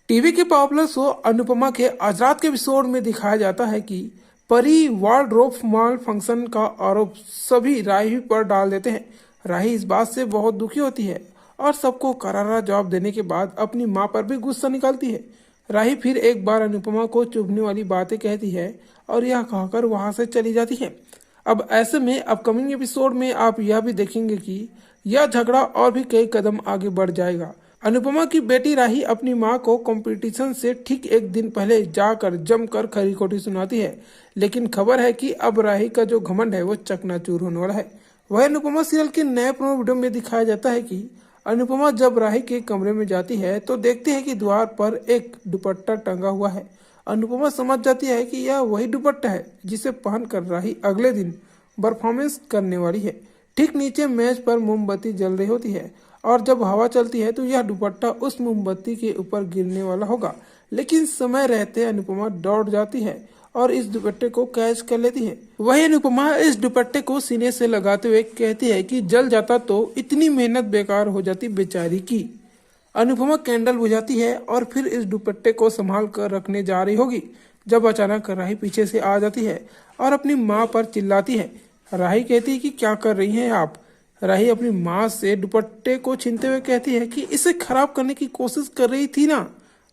TV के popular show Anupama के आज रात के एपिसोड में दिखाया जाता है कि परी वार्डरोब माल फंक्शन का आरोप सभी राही पर डाल देते हैं। राही इस बात से बहुत दुखी होती है और सबको करारा जवाब देने के बाद अपनी मां पर भी गुस्सा निकालती है। राही फिर एक बार अनुपमा को चुभने वाली बातें कहती है और यह कहकर वहां से चली जाती है। अब ऐसे में अपकमिंग एपिसोड में आप यह भी देखेंगे कि यह झगड़ा और भी कई कदम आगे बढ़ जाएगा। अनुपमा की बेटी राही अपनी मां को कंपटीशन से ठीक एक दिन पहले जाकर जमकर खरी खोटी सुनाती है, लेकिन खबर है कि अब राही का जो घमंड है वो चकनाचूर होने वाला है। वह अनुपमा सीरियल के नए प्रोमो वीडियो में दिखाया जाता है कि अनुपमा जब राही के कमरे में जाती है तो देखती है कि द्वार पर एक दुपट्टा टंगा हुआ है। अनुपमा समझ जाती है कि यह वही दुपट्टा है जिसे पहनकर राही अगले दिन परफॉर्मेंस करने वाली है। ठीक नीचे मेज पर मोमबत्ती जल रही होती है और जब हवा चलती है तो यह दुपट्टा उस मोमबत्ती के ऊपर गिरने वाला होगा, लेकिन समय रहते अनुपमा दौड़ जाती है और इस दुपट्टे को कैच कर लेती है। वही अनुपमा इस दुपट्टे को सीने से लगाते हुए कहती है कि जल जाता तो इतनी मेहनत बेकार हो जाती बेचारी की। अनुपमा कैंडल बुझाती है और फिर इस दुपट्टे को संभाल कर रखने जा रही होगी जब अचानक राही पीछे से आ जाती है और अपनी माँ पर चिल्लाती है। राही कहती है कि क्या कर रही हैं आप। राही अपनी माँ से दुपट्टे को छीनते हुए कहती है कि इसे खराब करने की कोशिश कर रही थी ना।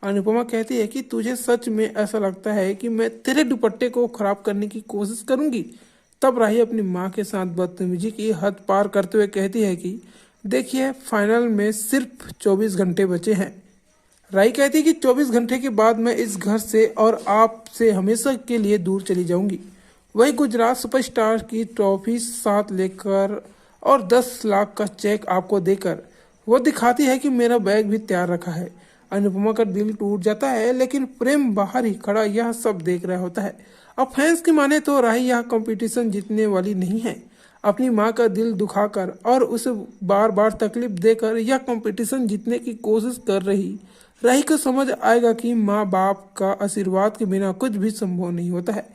अनुपमा कहती है कि तुझे सच में ऐसा लगता है कि मैं तेरे दुपट्टे को खराब करने की कोशिश करूंगी। तब राही अपनी माँ के साथ बदतमीजी की हद पार करते हुए कहती है कि देखिए, फाइनल में सिर्फ 24 घंटे बचे हैं। राही कहती है कि 24 घंटे के बाद मैं इस घर से और आपसे हमेशा के लिए दूर चली जाऊंगी। वही गुजरात सुपरस्टार की ट्रॉफी साथ लेकर और 10 लाख का चेक आपको देकर वो दिखाती है कि मेरा बैग भी तैयार रखा है। अनुपमा का दिल टूट जाता है, लेकिन प्रेम बाहर ही खड़ा यह सब देख रहा होता है। अब फैंस की माने तो राही यह कंपटीशन जीतने वाली नहीं है। अपनी माँ का दिल दुखाकर और उसे बार बार तकलीफ देकर यह कंपटीशन जीतने की कोशिश कर रही राही को समझ आएगा कि माँ बाप का आशीर्वाद के बिना कुछ भी संभव नहीं होता है।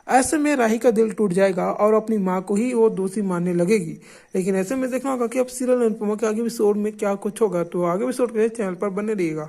ऐसे में राही का दिल टूट जाएगा और अपनी माँ को ही वो दोषी मानने लगेगी। लेकिन ऐसे में देखना होगा कि अब सीरियल अनुपमा के आगे एपिसोड में क्या कुछ होगा। तो आगे एपिसोड के चैनल पर बने रहिएगा।